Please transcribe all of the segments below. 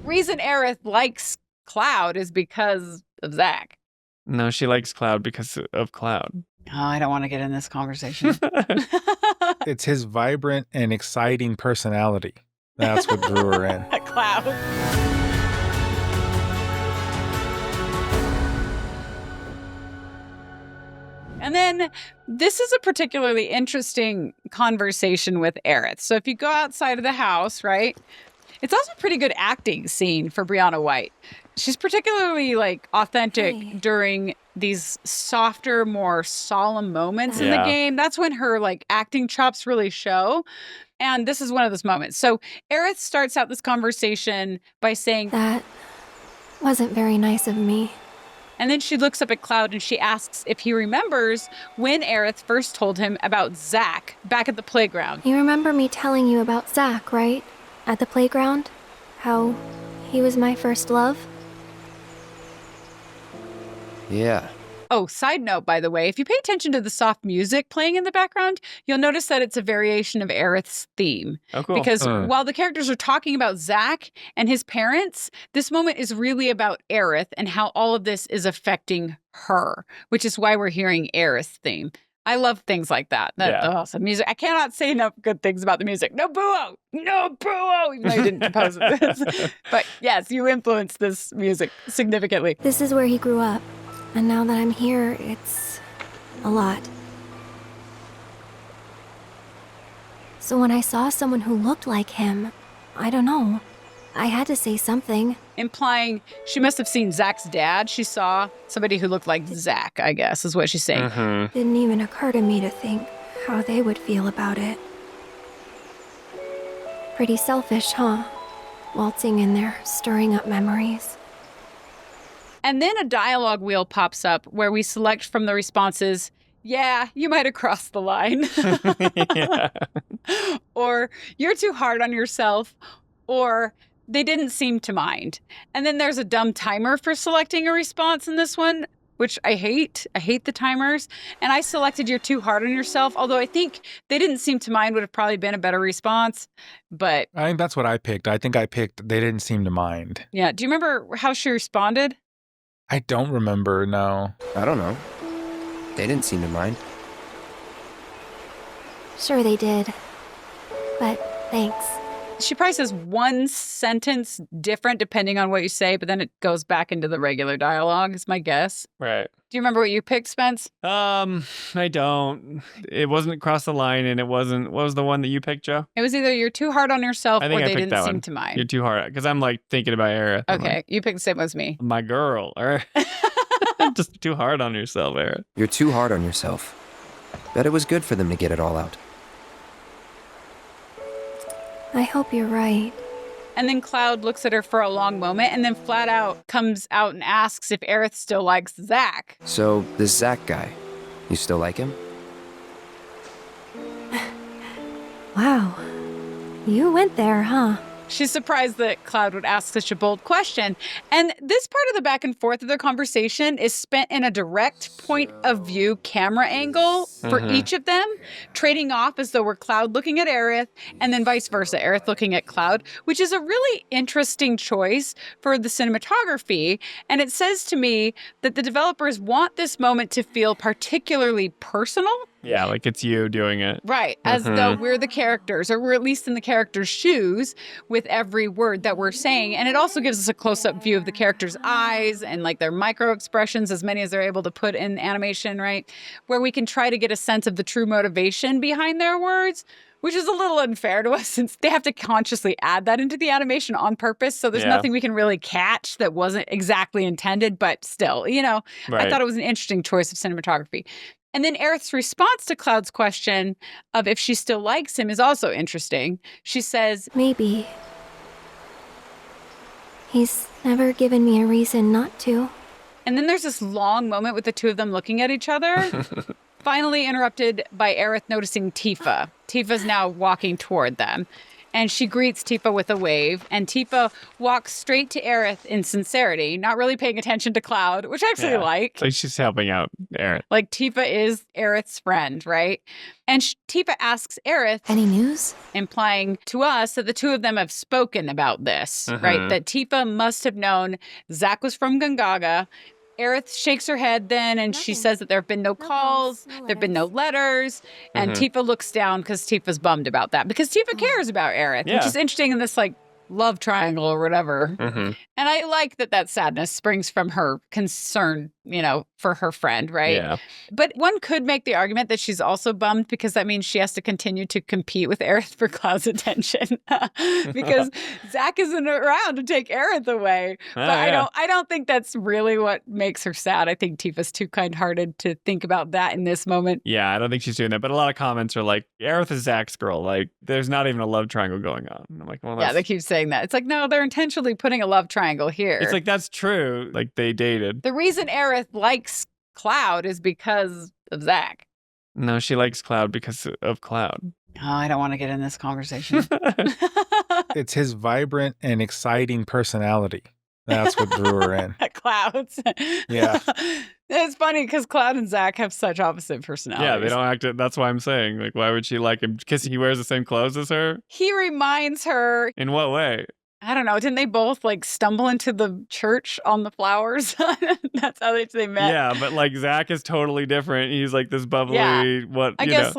reason Aerith likes Cloud is because of Zack. No, she likes Cloud because of Cloud. Oh, I don't want to get in this conversation. It's his vibrant and exciting personality. That's what drew her in. Cloud. And then this is a particularly interesting conversation with Aerith. So if you go outside of the house, right? It's also a pretty good acting scene for Briana White. She's particularly like authentic during these softer, more solemn moments in the game. That's when her like acting chops really show. And this is one of those moments. So Aerith starts out this conversation by saying, "That wasn't very nice of me." And then she looks up at Cloud and she asks if he remembers when Aerith first told him about Zack back at the playground. You remember me telling you about Zack, right? At the playground? How he was my first love? Yeah. Oh, side note, by the way, if you pay attention to the soft music playing in the background, you'll notice that it's a variation of Aerith's theme. Oh, cool. Because while the characters are talking about Zack and his parents, this moment is really about Aerith and how all of this is affecting her, which is why we're hearing Aerith's theme. I love things like that. Awesome music. I cannot say enough good things about the music. No boo-oh! No boo-oh! Even though you didn't compose this. But yes, you influenced this music significantly. This is where he grew up. And now that I'm here, it's a lot. So when I saw someone who looked like him, I don't know, I had to say something. Implying she must have seen Zack's dad. She saw somebody who looked like Zack, I guess, is what she's saying. Didn't even occur to me to think how they would feel about it. Pretty selfish, huh? Waltzing in there, stirring up memories. And then a dialogue wheel pops up where we select from the responses, "Yeah, you might have crossed the line." Or, "You're too hard on yourself." Or, "They didn't seem to mind." And then there's a dumb timer for selecting a response in this one, which I hate. I hate the timers. And I selected "You're too hard on yourself," although I think "They didn't seem to mind" would have probably been a better response. But I think that's what I picked. I think I picked "They didn't seem to mind." yeah, do you remember how she responded? I don't remember, no. I don't know. They didn't seem to mind. Sure they did. But thanks. She probably says one sentence different depending on what you say, but then it goes back into the regular dialogue, is my guess. Right. Do you remember what you picked, Spence? I don't. It wasn't cross the line, and it wasn't. What was the one that you picked, Joe? It was either "You're too hard on yourself" I or think I "They picked didn't that seem one. to mind." You're too hard, because I'm like thinking about Aerith. Okay, you picked the same as me. My girl. All right. Just too hard on yourself, Aerith. You're too hard on yourself. Bet it was good for them to get it all out. I hope you're right. And then Cloud looks at her for a long moment and then flat out comes out and asks if Aerith still likes Zack. So, this Zack guy, you still like him? Wow. You went there, huh? She's surprised that Cloud would ask such a bold question. And this part of the back and forth of their conversation is spent in a direct point of view camera angle for each of them, trading off as though we're Cloud looking at Aerith and then vice versa, Aerith looking at Cloud, which is a really interesting choice for the cinematography. And it says to me that the developers want this moment to feel particularly personal. Yeah, like it's you doing it. Right, as though we're the characters, or we're at least in the characters' shoes with every word that we're saying. And it also gives us a close-up view of the characters' eyes and like their micro-expressions, as many as they're able to put in animation, right? Where we can try to get a sense of the true motivation behind their words, which is a little unfair to us since they have to consciously add that into the animation on purpose. So there's nothing we can really catch that wasn't exactly intended, but still, you know, I thought it was an interesting choice of cinematography. And then Aerith's response to Cloud's question of if she still likes him is also interesting. She says, "Maybe. He's never given me a reason not to." And then there's this long moment with the two of them looking at each other, finally interrupted by Aerith noticing Tifa. Tifa's now walking toward them. and she greets Tifa with a wave. And Tifa walks straight to Aerith in sincerity, not really paying attention to Cloud, which I actually like. It's like she's helping out Aerith. Like Tifa is Aerith's friend, right? And Tifa asks Aerith, Any news? implying to us that the two of them have spoken about this, right? That Tifa must have known Zack was from Gongaga. Aerith shakes her head then, and she Nothing. says that there have been no calls, no there have been no letters, and Tifa looks down because Tifa's bummed about that, because Tifa cares about Aerith, which is interesting in this, like, love triangle or whatever. And I like that sadness springs from her concern, you know, for her friend, right? Yeah. But one could make the argument that she's also bummed because that means she has to continue to compete with Aerith for Cloud's attention because Zack isn't around to take Aerith away. But I don't think that's really what makes her sad. I think Tifa's too kind-hearted to think about that in this moment. Yeah, I don't think she's doing that. But a lot of comments are like, Aerith is Zack's girl. Like, there's not even a love triangle going on. And I'm like, well, Yeah, they keep saying that. It's like, no, they're intentionally putting a love triangle here. It's like, that's true. Like, they dated. The reason Aerith likes Cloud is because of Zack. No, she likes Cloud because of Cloud. Oh, I don't want to get in this conversation. It's his vibrant and exciting personality. That's what drew her in. Clouds. Yeah. It's funny because Cloud and Zack have such opposite personalities. Yeah, they don't act it. That's why I'm saying, like, why would she like him? Because he wears the same clothes as her? He reminds her, In what way? I don't know, didn't they both like stumble into the church on the flowers? That's how they met. Yeah, but like Zack is totally different. He's like this bubbly, I guess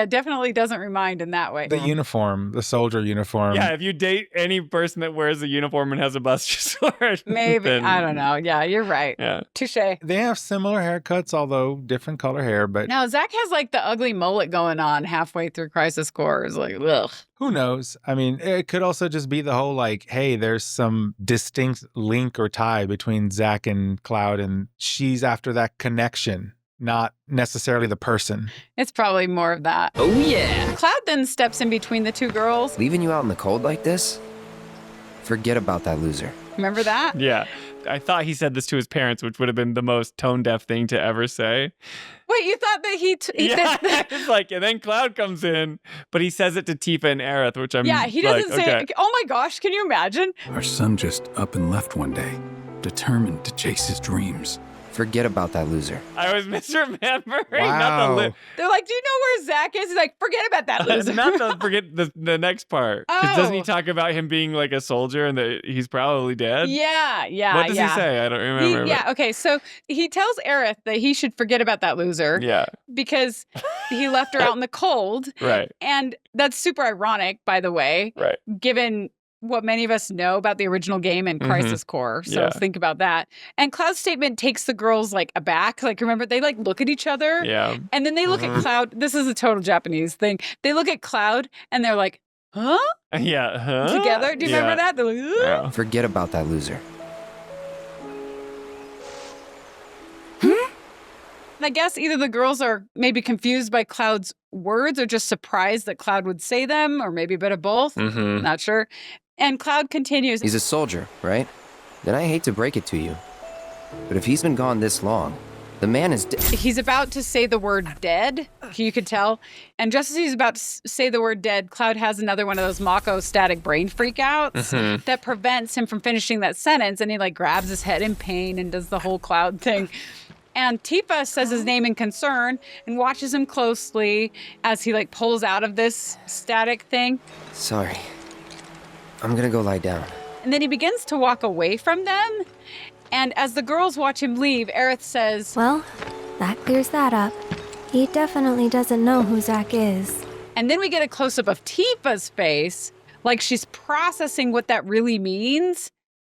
definitely doesn't remind in that way. The uniform, the soldier uniform. Yeah, if you date any person that wears a uniform and has a Buster sword. Maybe. then- I don't know. Yeah, you're right. Yeah. Touche. They have similar haircuts, although different color hair, but Now, Zack has like the ugly mullet going on halfway through Crisis Core. It's like, ugh. who knows? I mean, it could also just be the whole like, hey, there's some distinct link or tie between Zack and Cloud, and she's after that connection, not necessarily the person. It's probably more of that. Oh, yeah. Cloud then steps in between the two girls. Leaving you out in the cold like this? Forget about that loser. Remember that? Yeah. I thought he said this to his parents, which would have been the most tone-deaf thing to ever say. Wait, you thought that he Yeah, it's like, and then Cloud comes in, but he says it to Tifa and Aerith, which I'm yeah, he doesn't like, say, okay. oh my gosh, can you imagine? Our son just up and left one day, determined to chase his dreams. Forget about that loser. I was misremembering. Not Wow. They're like, do you know where Zack is? He's like, forget about that loser. not forget the next part. Because doesn't he Oh. talk about him being like a soldier and that he's probably dead? Yeah. What does he say? I don't remember. Okay, so he tells Aerith that he should forget about that loser Yeah, because he left her out in the cold. right, And that's super ironic, by the way, right. given what many of us know about the original game and Crisis Core. So Yeah. think about that. And Cloud's statement takes the girls like aback. Like, remember, they like look at each other. Yeah. And then they look at Cloud. This is a total Japanese thing. They look at Cloud and they're like, huh? Yeah. Huh? Together? Do you remember that? They're like, huh? Yeah. Forget about that loser. And I guess either the girls are maybe confused by Cloud's words or just surprised that Cloud would say them, or maybe a bit of both. Mm-hmm. Not sure. And Cloud continues. He's a soldier, right? Then I hate to break it to you. But if he's been gone this long, the man is dead. He's about to say the word dead, you could tell. And just as he's about to say the word dead, Cloud has another one of those Mako static brain freakouts that prevents him from finishing that sentence. And he like grabs his head in pain and does the whole Cloud thing. And Tifa says his name in concern and watches him closely as he like pulls out of this static thing. Sorry. I'm gonna go lie down. And then he begins to walk away from them. And as the girls watch him leave, Aerith says, Well, that clears that up. He definitely doesn't know who Zack is. and then we get a close-up of Tifa's face, like she's processing what that really means.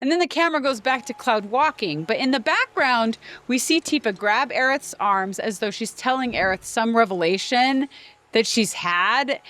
And then the camera goes back to Cloud walking. But in the background, we see Tifa grab Aerith's arms as though she's telling Aerith some revelation that she's had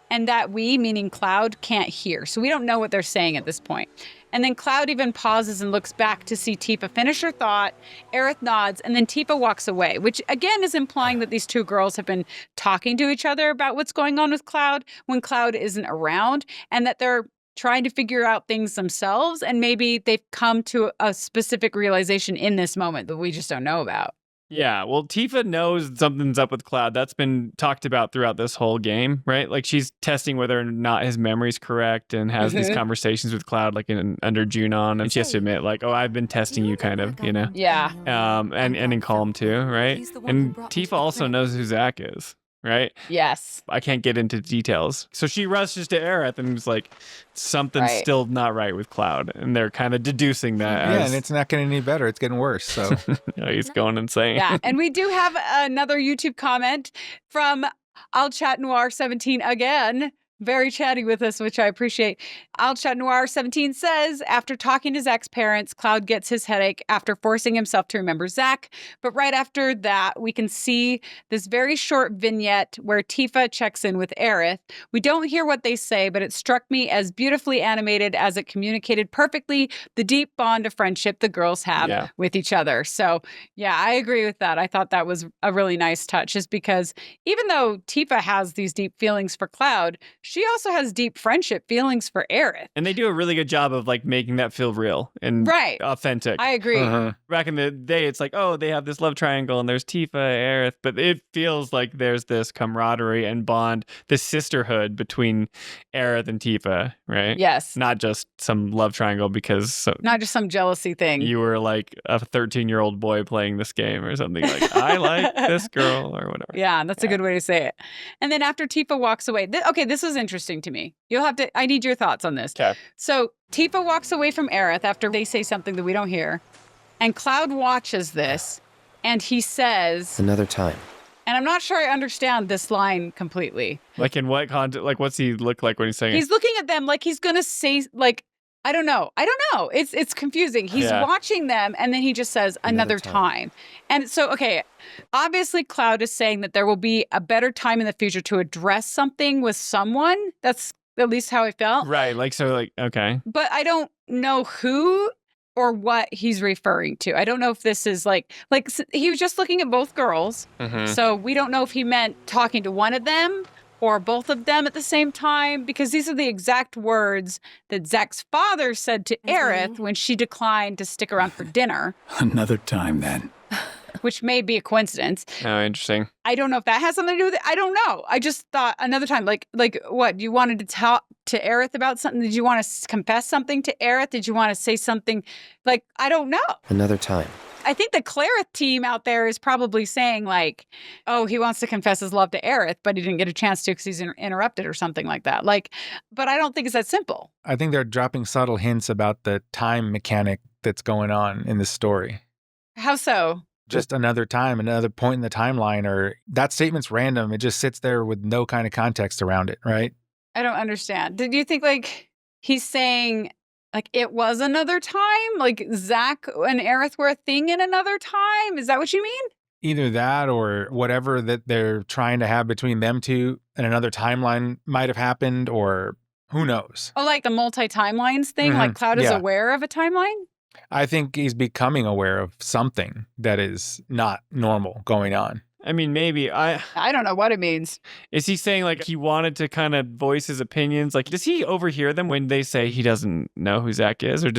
and that we, meaning Cloud, can't hear. So we don't know what they're saying at this point. And then Cloud even pauses and looks back to see Tifa finish her thought. Aerith nods, and then Tifa walks away, which again is implying that these two girls have been talking to each other about what's going on with Cloud when Cloud isn't around, and that they're trying to figure out things themselves, and maybe they've come to a specific realization in this moment that we just don't know about. Yeah, well, Tifa knows something's up with Cloud. That's been talked about throughout this whole game, right? Like she's testing whether or not his memory's correct and has these conversations with Cloud like under Junon, and she has to admit like, "Oh, I've been testing you kind of, you know." Yeah. And in Calm too, right? And Tifa also knows who Zack is. Right? Yes. I can't get into details. So she rushes to Aerith and is like, something's still not right with Cloud. And they're kind of deducing that as... Yeah, and it's not getting any better. It's getting worse. So he's going insane. Yeah, and we do have another YouTube comment from I'll Chat Noir 17 again. Very chatty with us, which I appreciate. I'll Chat Noir 17 says, after talking to Zack's parents, Cloud gets his headache after forcing himself to remember Zack. But right after that, we can see this very short vignette where Tifa checks in with Aerith. We don't hear what they say, but it struck me as beautifully animated as it communicated perfectly the deep bond of friendship the girls have with each other. So, yeah, I agree with that. I thought that was a really nice touch, just because even though Tifa has these deep feelings for Cloud, she also has deep friendship feelings for Aerith. And they do a really good job of like making that feel real and authentic. I agree. Back in the day, it's like, oh, they have this love triangle and there's Tifa, Aerith, but it feels like there's this camaraderie and bond, this sisterhood between Aerith and Tifa, right? Yes. Not just some love triangle because... not just some jealousy thing. You were like a 13-year-old boy playing this game or something like, I like this girl or whatever. Yeah, that's a good way to say it. And then after Tifa walks away, this was interesting to me. I need your thoughts on this. Okay. So Tifa walks away from Aerith after they say something that we don't hear. And Cloud watches this and he says, another time. And I'm not sure I understand this line completely. Like in what context? Like what's he look like when he's saying He's looking at them like he's going to say, like, I don't know. It's confusing. He's watching them and then he just says another time. And so, okay, obviously Cloud is saying that there will be a better time in the future to address something with someone. That's at least how I felt. Right. Like, so like, okay. But I don't know who or what he's referring to. I don't know if this is like he was just looking at both girls. So we don't know if he meant talking to one of them or both of them at the same time, because these are the exact words that Zack's father said to Aerith when she declined to stick around for dinner. Another time, then. Which may be a coincidence. Oh, interesting. I don't know if that has something to do with it. I don't know. I just thought another time, like what? You wanted to talk to Aerith about something? Did you want to confess something to Aerith? Did you want to say something? Like, I don't know. Another time. I think the Clarith team out there is probably saying like, oh, he wants to confess his love to Aerith, but he didn't get a chance to because he's interrupted or something like that. Like, but I don't think it's that simple. I think they're dropping subtle hints about the time mechanic that's going on in this story. How so? Just another time, another point in the timeline, or that statement's random. It just sits there with no kind of context around it, right? I don't understand. Did you think like he's saying like it was another time? Like Zack and Aerith were a thing in another time? Is that what you mean? Either that or whatever that they're trying to have between them two and another timeline might have happened, or who knows? Oh, like the multi-timelines thing? Like Cloud is aware of a timeline? I think he's becoming aware of something that is not normal going on. I mean, maybe. I don't know what it means. Is he saying like he wanted to kind of voice his opinions? Like, does he overhear them when they say he doesn't know who Zack is, or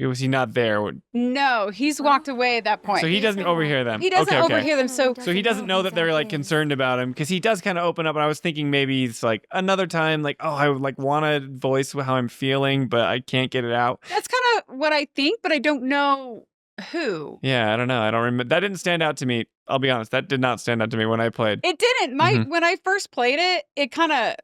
was he not there? No, he's walked away at that point. So he doesn't overhear them. He doesn't overhear them. So he doesn't know that they're like concerned about him, because he does kind of open up. And I was thinking maybe it's like another time, like, oh, I would like want to voice how I'm feeling, but I can't get it out. That's kind of what I think, but I don't know who. Yeah, I don't know. I don't remember. That didn't stand out to me. I'll be honest. That did not stand out to me when I played. It didn't. When I first played it,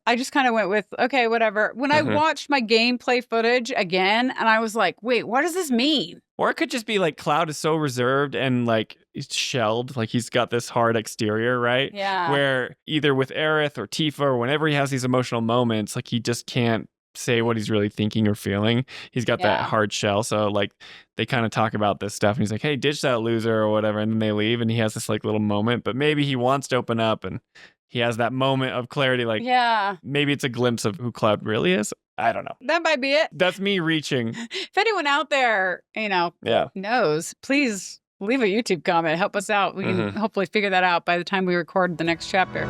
I just kind of went with, okay, whatever. When I watched my gameplay footage again, and I was like, wait, what does this mean? Or it could just be like Cloud is so reserved and like he's shelled, like he's got this hard exterior, right? Yeah. Where either with Aerith or Tifa or whenever he has these emotional moments, like he just can't say what he's really thinking or feeling. He's got that hard shell. So like they kind of talk about this stuff and he's like, hey, ditch that loser or whatever. And then they leave and he has this like little moment, but maybe he wants to open up and he has that moment of clarity. Like, maybe it's a glimpse of who Cloud really is. I don't know. That might be it. That's me reaching. If anyone out there, knows, please leave a YouTube comment. Help us out. We can hopefully figure that out by the time we record the next chapter.